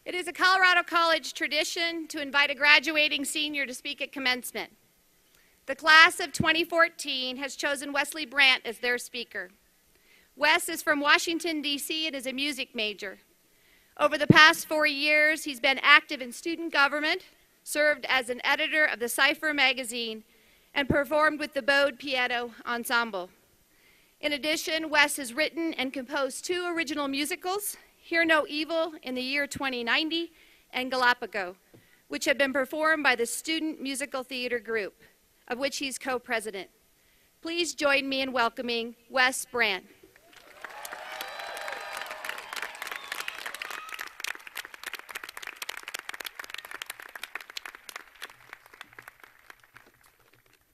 It is a Colorado College tradition to invite a graduating senior to speak at commencement. The class of 2014 has chosen Wesley Brandt as their speaker. Wes is from Washington, D.C. and is a music major. Over the past 4 years, he's been active in student government, served as an editor of the Cypher magazine, and performed with the Bode Piano Ensemble. In addition, Wes has written and composed 2 original musicals, Hear No Evil in the Year 2090 and Galapagos, which have been performed by the Student Musical Theater Group, of which he's co-president. Please join me in welcoming Wes Brandt.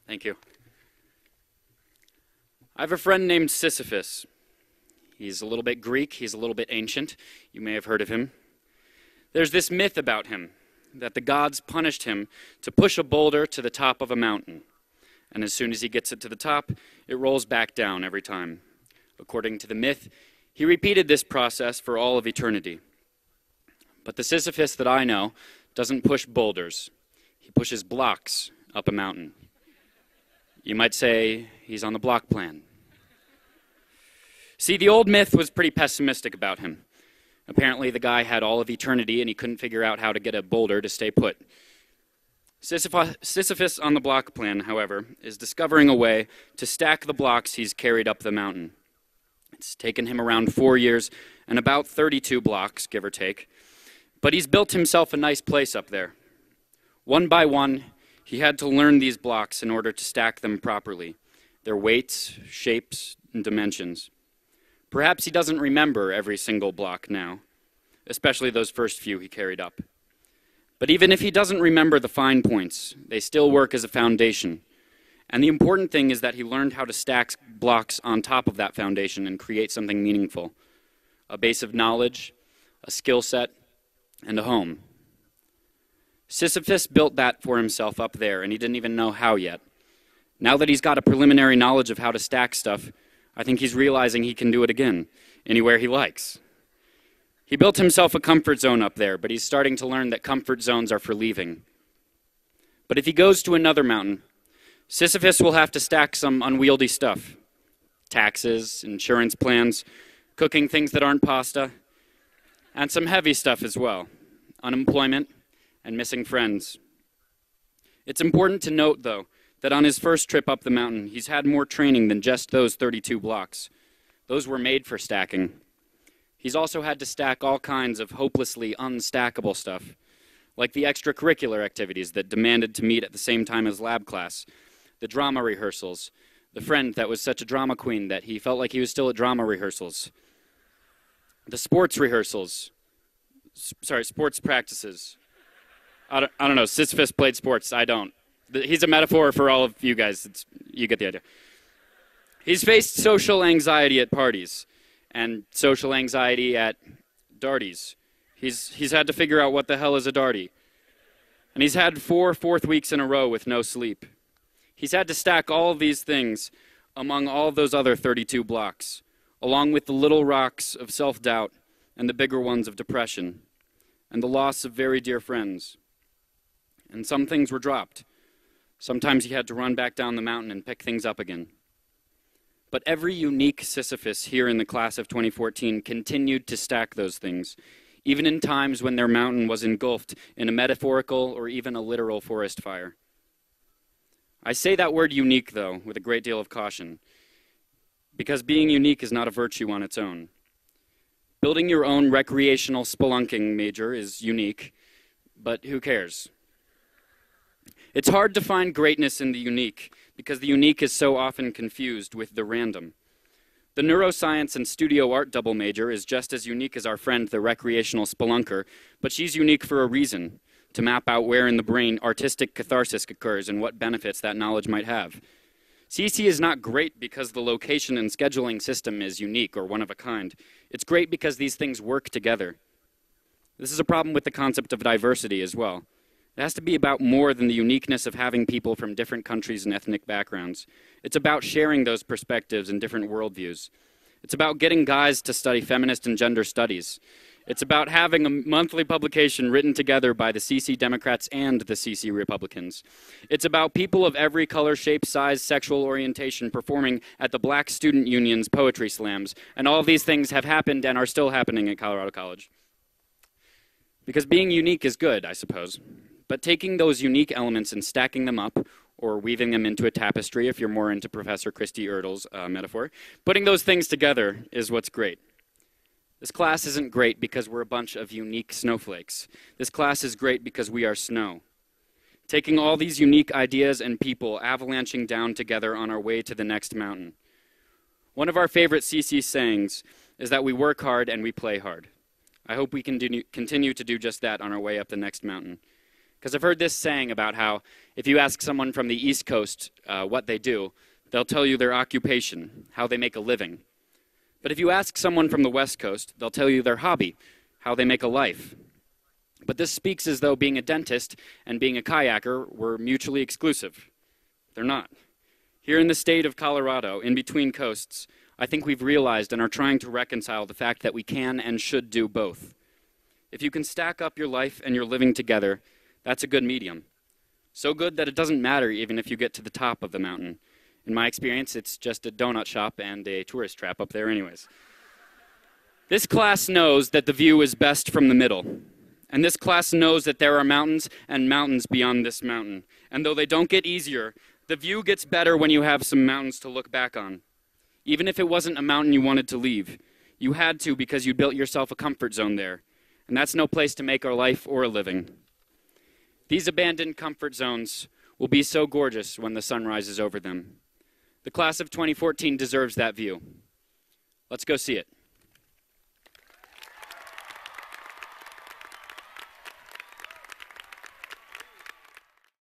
Thank you. I have a friend named Sisyphus. He's a little bit Greek, he's a little bit ancient. You may have heard of him. There's this myth about him, that the gods punished him to push a boulder to the top of a mountain. And as soon as he gets it to the top, it rolls back down every time. According to the myth, he repeated this process for all of eternity. But the Sisyphus that I know doesn't push boulders. He pushes blocks up a mountain. You might say he's on the block plan. See, the old myth was pretty pessimistic about him. Apparently, the guy had all of eternity and he couldn't figure out how to get a boulder to stay put. Sisyphus on the block plan, however, is discovering a way to stack the blocks he's carried up the mountain. It's taken him around 4 years and about 32 blocks, give or take. But he's built himself a nice place up there. One by one, he had to learn these blocks in order to stack them properly, their weights, shapes, and dimensions. Perhaps he doesn't remember every single block now, especially those first few he carried up. But even if he doesn't remember the fine points, they still work as a foundation. And the important thing is that he learned how to stack blocks on top of that foundation and create something meaningful. A base of knowledge, a skill set, and a home. Sisyphus built that for himself up there, and he didn't even know how yet. Now that he's got a preliminary knowledge of how to stack stuff, I think he's realizing he can do it again, anywhere he likes. He built himself a comfort zone up there, but he's starting to learn that comfort zones are for leaving. But if he goes to another mountain, Sisyphus will have to stack some unwieldy stuff. Taxes, insurance plans, cooking things that aren't pasta, and some heavy stuff as well. Unemployment and missing friends. It's important to note, though, that on his first trip up the mountain, he's had more training than just those 32 blocks. Those were made for stacking. He's also had to stack all kinds of hopelessly unstackable stuff, like the extracurricular activities that demanded to meet at the same time as lab class, the drama rehearsals, the friend that was such a drama queen that he felt like he was still at drama rehearsals, the sports rehearsals, sports practices. I don't know, Sisyphus played sports, I don't. He's a metaphor for all of you guys, you get the idea. He's faced social anxiety at parties, and social anxiety at darties. He's had to figure out what the hell is a darty. And he's had 4 fourth weeks in a row with no sleep. He's had to stack all of these things among all those other 32 blocks, along with the little rocks of self-doubt and the bigger ones of depression, and the loss of very dear friends. And some things were dropped. Sometimes he had to run back down the mountain and pick things up again. But every unique Sisyphus here in the class of 2014 continued to stack those things, even in times when their mountain was engulfed in a metaphorical or even a literal forest fire. I say that word unique, though, with a great deal of caution, because being unique is not a virtue on its own. Building your own recreational spelunking major is unique, but who cares? It's hard to find greatness in the unique, because the unique is so often confused with the random. The neuroscience and studio art double major is just as unique as our friend, the recreational spelunker, but she's unique for a reason, to map out where in the brain artistic catharsis occurs and what benefits that knowledge might have. CC is not great because the location and scheduling system is unique or one of a kind. It's great because these things work together. This is a problem with the concept of diversity as well. It has to be about more than the uniqueness of having people from different countries and ethnic backgrounds. It's about sharing those perspectives and different worldviews. It's about getting guys to study feminist and gender studies. It's about having a monthly publication written together by the CC Democrats and the CC Republicans. It's about people of every color, shape, size, sexual orientation performing at the Black Student Union's poetry slams. And all of these things have happened and are still happening at Colorado College. Because being unique is good, I suppose. But taking those unique elements and stacking them up, or weaving them into a tapestry if you're more into Professor Christy Ertl's metaphor, putting those things together is what's great. This class isn't great because we're a bunch of unique snowflakes. This class is great because we are snow. Taking all these unique ideas and people avalanching down together on our way to the next mountain. One of our favorite CC sayings is that we work hard and we play hard. I hope we can continue to do just that on our way up the next mountain. Because I've heard this saying about how if you ask someone from the East Coast what they do, they'll tell you their occupation, how they make a living. But if you ask someone from the West Coast, they'll tell you their hobby, how they make a life. But this speaks as though being a dentist and being a kayaker were mutually exclusive. They're not. Here in the state of Colorado, in between coasts, I think we've realized and are trying to reconcile the fact that we can and should do both. If you can stack up your life and your living together, that's a good medium. So good that it doesn't matter even if you get to the top of the mountain. In my experience, it's just a donut shop and a tourist trap up there anyways. This class knows that the view is best from the middle. And this class knows that there are mountains and mountains beyond this mountain. And though they don't get easier, the view gets better when you have some mountains to look back on. Even if it wasn't a mountain you wanted to leave, you had to because you built yourself a comfort zone there. And that's no place to make a life or a living. These abandoned comfort zones will be so gorgeous when the sun rises over them. The class of 2014 deserves that view. Let's go see it.